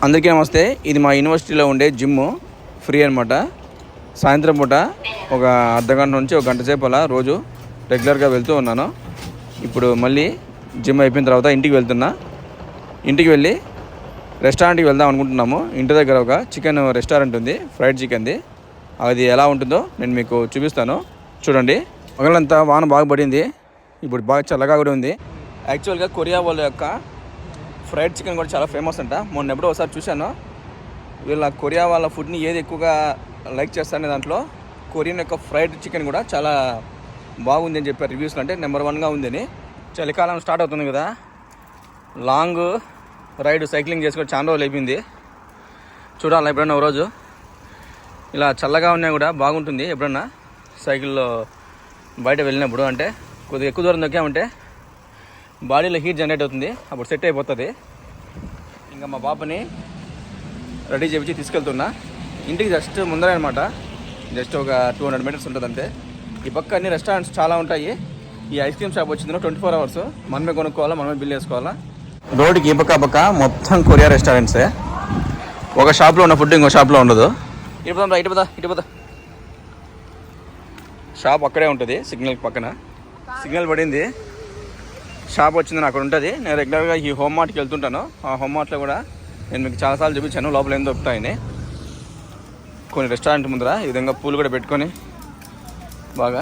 అందరికీ నమస్తే. ఇది మా యూనివర్సిటీలో ఉండే జిమ్, ఫ్రీ అనమాట. సాయంత్రం పూట ఒక అర్ధగంట నుంచి ఒక గంట సేపు అలా రోజు రెగ్యులర్గా వెళ్తూ ఉన్నాను. ఇప్పుడు మళ్ళీ జిమ్ అయిపోయిన తర్వాత ఇంటికి వెళ్తున్నా. ఇంటికి వెళ్ళి రెస్టారెంట్కి వెళ్దాం అనుకుంటున్నాము. ఇంటి దగ్గర ఒక చికెన్ రెస్టారెంట్ ఉంది, ఫ్రైడ్ చికెన్ది. అది ఎలా ఉంటుందో నేను మీకు చూపిస్తాను, చూడండి. పగలంతా వాన బాగా పడింది, ఇప్పుడు బాగా చల్లగా కూడా ఉంది. యాక్చువల్గా కొరియా వాళ్ళ యొక్క ఫ్రైడ్ చికెన్ కూడా చాలా ఫేమస్ అంట. మొన్న ఎప్పుడో ఒకసారి చూశాను. వీళ్ళ కొరియా వాళ్ళ ఫుడ్ని ఏది ఎక్కువగా లైక్ చేస్తారనే దాంట్లో కొరియన్ యొక్క ఫ్రైడ్ చికెన్ కూడా చాలా బాగుంది అని చెప్పారు రివ్యూస్లో. అంటే నెంబర్ 1గా ఉందని. చలికాలం స్టార్ట్ అవుతుంది కదా, లాంగ్ రైడ్ సైక్లింగ్ చేసుకొని చాలా రోజులు అయిపోయింది. చూడాలి ఎప్పుడన్నా ఒక రోజు. ఇలా చల్లగా ఉన్నా కూడా బాగుంటుంది ఎప్పుడన్నా సైకిల్లో బయట వెళ్ళినప్పుడు. అంటే కొద్దిగా ఎక్కువ దూరం దొక్కామంటే బాడీలో హీట్ జనరేట్ అవుతుంది, అప్పుడు సెట్ అయిపోతుంది. ఇంకా మా పాపని రెడీ చేయించి తీసుకెళ్తున్నా. ఇంటికి జస్ట్ ముందరే అనమాట, జస్ట్ ఒక 200 మీటర్స్ ఉంటుంది అంతే. ఈ పక్క అన్ని రెస్టారెంట్స్ చాలా ఉంటాయి. ఈ ఐస్ క్రీమ్ షాప్ వచ్చిందో 24 అవర్స్ మనమే కొనుక్కోవాలా, మనమే బిల్ వేసుకోవాలా. రోడ్డుకి ఈ పక్క మొత్తం కొరియా రెస్టారెంట్సే. ఒక షాప్లో ఉన్న ఫుడ్ ఇంకో షాప్లో ఉండదు. ఇటు పోదా షాప్ అక్కడే ఉంటుంది, సిగ్నల్ పక్కన. సిగ్నల్ పడింది, షాప్ వచ్చిందని అక్కడ ఉంటుంది. నేను రెగ్యులర్గా ఈ హోమ్ మార్ట్కి వెళ్తుంటాను. ఆ హోమ్ మార్ట్లో కూడా నేను మీకు చాలాసార్లు చూపించాను లోపల ఏం దొరుకుతాయని. కొన్ని రెస్టారెంట్ ముందర ఈ విధంగా పూలు కూడా పెట్టుకొని బాగా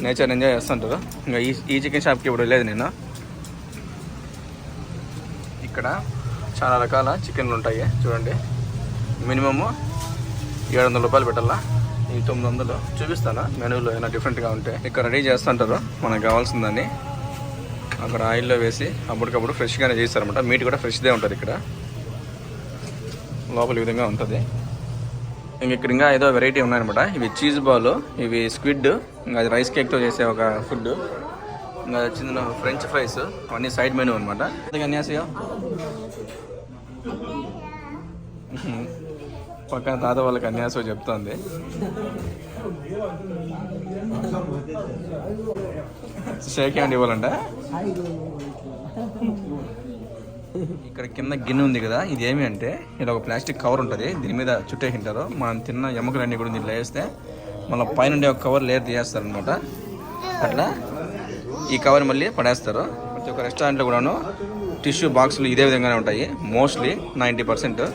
నేచర్ ఎంజాయ్ చేస్తుంటారు. ఇంకా ఈ చికెన్ షాప్కి ఇప్పుడు వెళ్ళేది నేను. ఇక్కడ చాలా రకాల చికెన్లు ఉంటాయి చూడండి. మినిమము 700 రూపాయలు పెట్టాలా, ఈ 900 చూపిస్తాను. మెనూలో ఏమైనా డిఫరెంట్గా ఉంటే ఇక్కడ రెడీ చేస్తుంటారు మనకు కావాల్సిందని. అక్కడ ఆయిల్లో వేసి అప్పటికప్పుడు ఫ్రెష్గానే చేస్తారనమాట. మీట్ కూడా ఫ్రెష్దే ఉంటుంది ఇక్కడ. లోపల ఈ విధంగా ఉంటుంది. ఇక్కడ ఇంకా ఏదో వెరైటీ ఉన్నాయన్నమాట. ఇవి చీజ్ బాల్, ఇవి స్క్విడ్, ఇంకా అది రైస్ కేక్తో చేసే ఒక ఫుడ్, ఇంకా చిన్న ఫ్రెంచ్ ఫ్రైస్, అవన్నీ సైడ్ మెనూ అనమాట. అన్యాసయో పక్కన తాత వాళ్ళకి అన్యాసో చెప్తుంది. షేక్ హ్యాండ్ ఇవ్వాలంట. ఇక్కడ కింద గిన్నె ఉంది కదా, ఇది ఏమి అంటే ఇది ఒక ప్లాస్టిక్ కవర్ ఉంటుంది, దీని మీద చుట్టేసింటారు. మనం తిన్న ఎముకలన్నీ కూడా దీంట్లో వేస్తే మళ్ళీ పైన ఒక కవర్ లేయర్ తీసేస్తారు అనమాట. అట్లా ఈ కవర్ మళ్ళీ పడేస్తారు. ప్రతి ఒక్క రెస్టారెంట్లో కూడాను టిష్యూ బాక్సులు ఇదే విధంగానే ఉంటాయి, మోస్ట్లీ 90%.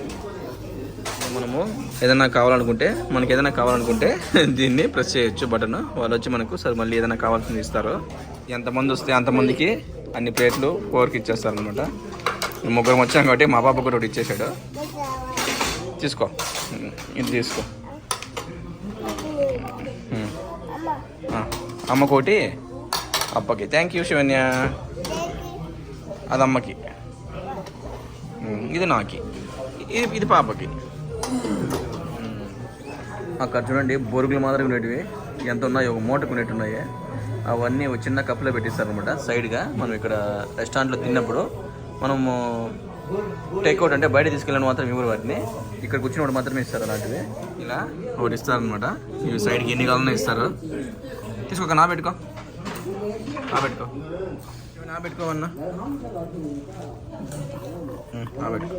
మనము ఏదైనా కావాలనుకుంటే దీన్ని ప్రెస్ చేయొచ్చు బటన్. వాళ్ళు వచ్చి మనకు సరే మళ్ళీ ఏదైనా కావాల్సింది ఇస్తారు. ఎంతమంది వస్తే అంతమందికి అన్ని ప్లేట్లు కోరికి ఇచ్చేస్తారు అనమాట. ముగ్గురు వచ్చాం కాబట్టి మా పాప కూడా ఒకటి ఇచ్చేసాడు. తీసుకో, ఇది తీసుకో. అమ్మకోటి, అప్పకి. Thank you Shivanya. అది అమ్మకి, ఇది నాకి, ఇది పాపకి. అక్కడ చూడండి బొరుగులు మాదిరి ఉండేటివి ఎంత ఉన్నాయి, ఒక మూటకు ఉండేవి ఉన్నాయి. అవన్నీ ఒక చిన్న కప్పులో పెట్టిస్తారు అనమాట సైడ్గా. మనం ఇక్కడ రెస్టారెంట్లో తిన్నప్పుడు మనము టేక్అవుట్ అంటే బయట తీసుకెళ్ళిన మాత్రం ఇవ్వరు వాటిని, ఇక్కడ కూర్చున్నప్పుడు మాత్రమే ఇస్తారు. అలాంటివి ఇలా ఒకటి ఇస్తారనమాట. ఇవి సైడ్కి ఎన్ని కావాలన్నా ఇస్తారు. తీసుకోక నా పెట్టుకో అన్నా, పెట్టుకో.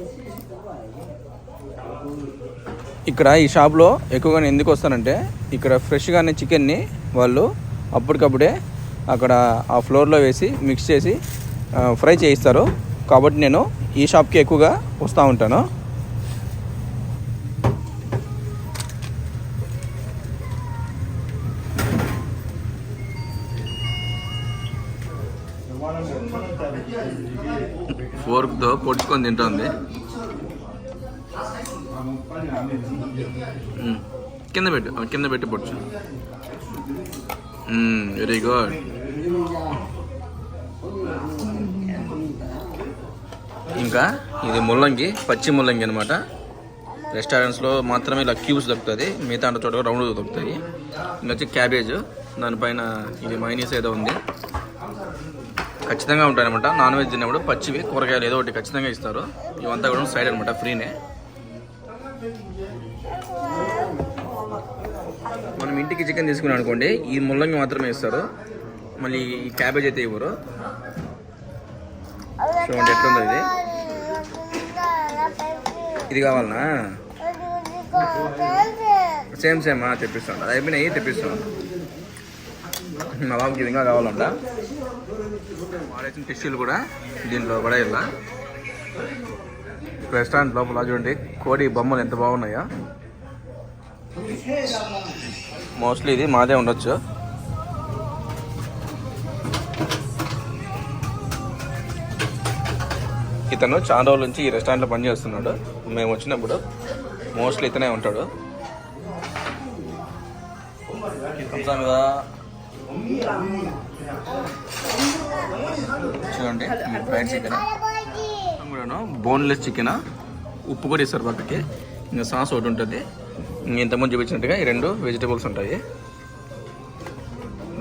ఇక్కడ ఈ షాప్లో ఎక్కువగా ఎందుకు వస్తానంటే ఇక్కడ ఫ్రెష్గానే చికెన్ని వాళ్ళు అప్పటికప్పుడే అక్కడ ఆ ఫ్లోర్లో వేసి మిక్స్ చేసి ఫ్రై చేయిస్తారు. కాబట్టి నేను ఈ షాప్కి ఎక్కువగా వస్తూ ఉంటాను. ఫోర్క్తో పొడుచుకొని తింటుంది. కింద పెట్టి పొడుచు. Very good. ఇంకా ఇది ముల్లంగి, పచ్చి ముల్లంగి అనమాట. రెస్టారెంట్స్లో మాత్రమే ఇలా క్యూబ్స్ దొరుకుతుంది, మిగతా అంత చోట రౌండ్ దొరుకుతాయి. ఇంకా వచ్చి క్యాబేజ్, దానిపైన ఇది మైనీస్ ఏదో ఉంది. ఖచ్చితంగా ఉంటాయన్నమాట. నాన్ వెజ్ తిన్నప్పుడు పచ్చివి కూరగాయలు ఏదో ఒకటి ఖచ్చితంగా ఇస్తారు. ఇవంతా కూడా సైడ్ అనమాట, ఫ్రీనే. మనం ఇంటికి చికెన్ తీసుకున్నాం అనుకోండి, ఈ ముల్లంగి మాత్రమే ఇస్తారు, మళ్ళీ ఈ క్యాబేజ్ అయితే ఇవ్వరు. చూడండి ఎట్లుందో ఇది. ఇది కావాలనా? సేమ్ తెప్పిస్తాను. అది అయిపోయినాయి, తెప్పిస్తాను. మా బాబుకి ఇది ఇంకా కావాలంట. వాడేసిన టిష్యూలు కూడా దీంట్లో కూడా ఇలా రెస్టారెంట్ లోపల చూడండి కోడి బొమ్మలు ఎంత బాగున్నాయో. మోస్ట్లీ ఇది మాదే ఉండొచ్చు. ఇతను చాలా రోజుల నుంచి ఈ రెస్టారెంట్లో పనిచేస్తున్నాడు. మేము వచ్చినప్పుడు మోస్ట్లీ ఇతనే ఉంటాడు. చూడండి ఫ్రైడ్ చికెన్ కూడాను, బోన్లెస్ చికెన్, ఉప్పు కూడా ఇస్తారు పక్కకి, ఇంకా సాస్ ఒకటి ఉంటుంది. ఇంతకుముందు చూపించినట్టుగా ఈ 2 వెజిటబుల్స్ ఉంటాయి.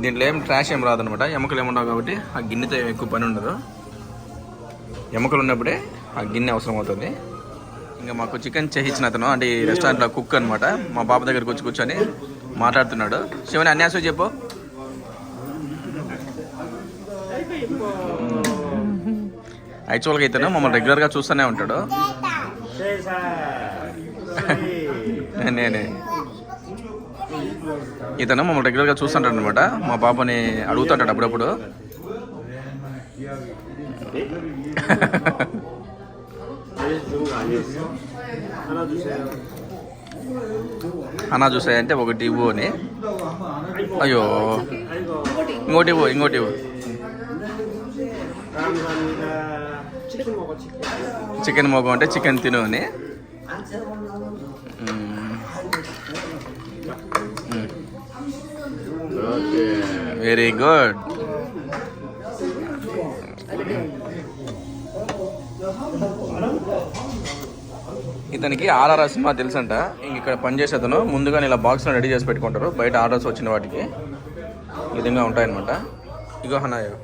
దీంట్లో ఏం ట్రాష్ ఏం రాదనమాట. ఎముకలు ఏముండవు కాబట్టి ఆ గిన్నెతో ఎక్కువ పని ఉండదు. ఎముకలు ఉన్నప్పుడే ఆ గిన్నె అవసరం అవుతుంది. ఇంకా మాకు చికెన్ చేయించిన అతను అంటే ఈ రెస్టారెంట్లో కుక్ అనమాట. మా బాబు దగ్గరికి వచ్చి కూర్చొని మాట్లాడుతున్నాడు. శివని అన్యాసం చెప్పు. యాక్చువల్గా ఇతను మమ్మల్ని రెగ్యులర్గా చూస్తూనే ఉంటాడు. నేనే ఇతను మమ్మల్ని రెగ్యులర్గా చూస్తుంటాడు అనమాట. మా పాపని అడుగుతుంటాడు అప్పుడప్పుడు. అన్నా చూసాయంటే ఒకటి ఇవ్వు అని. అయ్యో ఇంకోటి ఇవ్వు. చికెన్ మొగం అంటే చికెన్ తిను అని. Very good. ఇతనికి ఆర్ఆర్ సినిమా తెలుసంట. ఇంక ఇక్కడ పనిచేసే అతను ముందుగానే ఇలా బాక్స్లో రెడీ చేసి పెట్టుకుంటారు. బయట ఆర్డర్స్ వచ్చిన వాటికి ఈ విధంగా ఉంటాయన్నమాట. ఇగో హనాయో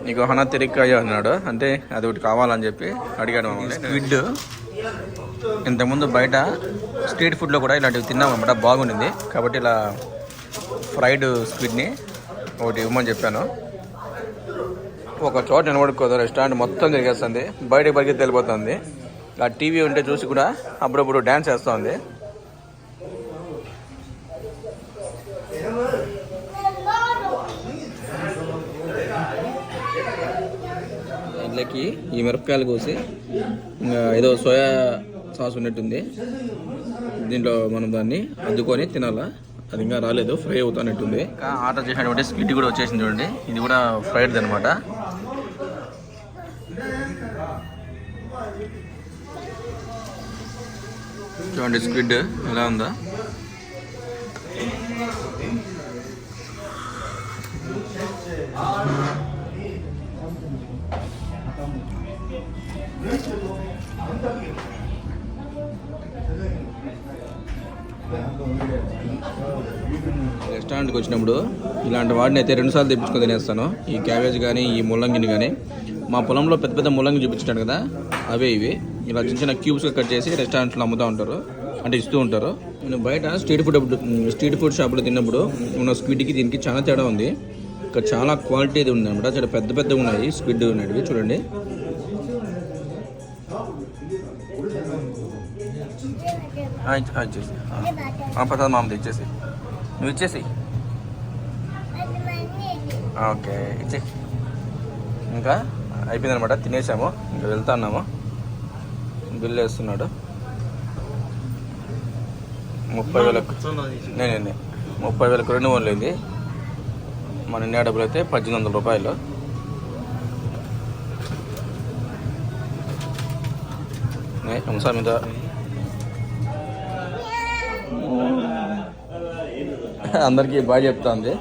నీకు హనా తిరిక్కాయో అన్నాడు. అంటే అది ఒకటి కావాలని చెప్పి అడిగాడు మమ్మల్ని. స్క్విడ్ ఇంతకుముందు బయట స్ట్రీట్ ఫుడ్లో కూడా ఇలాంటివి తిన్నామన్నమాట. బాగుండింది కాబట్టి ఇలా ఫ్రైడ్ స్క్విడ్ని ఒకటి ఇవ్వమని చెప్పాను. ఒక చోట నిలబడుకోదు, రెస్టారెంట్ మొత్తం తిరిగేస్తుంది. బయటకి పరిగెత్తి వెళ్ళిపోతుంది. ఆ టీవీ ఉంటే చూసి కూడా అప్పుడప్పుడు డ్యాన్స్ వేస్తుంది. ఇట్లకి ఈ మిరపకాయలు కోసి ఇంకా ఏదో సోయా సాస్ ఉన్నట్టుంది. దీంట్లో మనం దాన్ని అద్దుకొని తినాలా. అది ఇంకా రాలేదు, ఫ్రై అవుతానట్టుంది. ఇంకా ఆర్డర్ చేసినటువంటి స్క్విడ్ కూడా వచ్చేసింది చూడండి. ఇది కూడా ఫ్రైడ్ అనమాట. చూడండి స్క్విడ్ ఎలా ఉందా. రెస్టారెంట్కి వచ్చినప్పుడు ఇలాంటి వాటిని అయితే 2 సార్లు తెప్పించుకొని తినేస్తాను. ఈ క్యాబేజ్ కానీ ఈ ముల్లంగిని కానీ. మా పొలంలో పెద్ద పెద్ద ముల్లంగి చూపించాను కదా, అవే ఇవి. ఇలా చిన్న చిన్న క్యూబ్స్గా కట్ చేసి రెస్టారెంట్లో అమ్ముతూ ఉంటారు, అంటే ఇస్తూ ఉంటారు. నేను బయట స్ట్రీట్ ఫుడ్ షాపులో తిన్నప్పుడు ఉన్న స్క్విడ్కి దీనికి చాలా తేడా ఉంది. ఇక్కడ చాలా క్వాలిటీది ఉంది అనమాట. చాలా పెద్ద పెద్దగా ఉన్నాయి స్క్విడ్ అనేటివి. చూడండి ఇచ్చేసి పదా మామది ఇచ్చేసి నువ్వు ఇచ్చేసి ఓకే ఇచ్చే. ఇంకా అయిపోయిందనమాట, తినేసాము. ఇంకా వెళ్తా ఉన్నాము. బిల్ వేస్తున్నాడు. 30,000 నేనే 30,000 రెండు వందలు. మన ఇండియా డబ్బులు అయితే 1,800 రూపాయలు. హంసా మీద అందరికీ బాగా చెప్తాంది.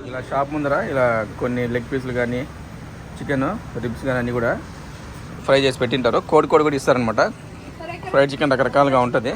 ఇలా షాప్ ముందర ఇలా కొన్ని లెగ్ పీసులు కానీ చికెన్ రిబ్స్ కానీ అన్నీ కూడా ఫ్రై చేసి పెట్టింటారు. కోడి కూడా ఇస్తారనమాట. ఫ్రైడ్ చికెన్ రకరకాలుగా ఉంటుంది.